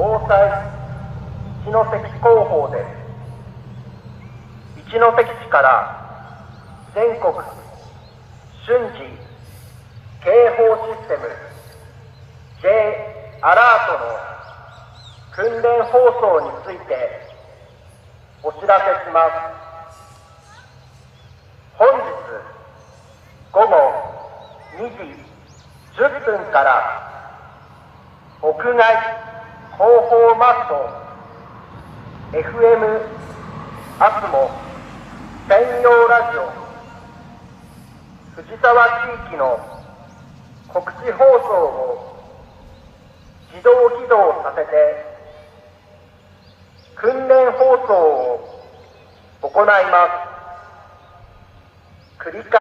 防災一関広報です。一関市から全国瞬時警報システム J アラートの訓練放送についてお知らせします。本日午後2時10分から屋外広報マスト FM アスモ専用ラジオ藤沢地域の告知放送を自動起動させて訓練放送を行います。繰り返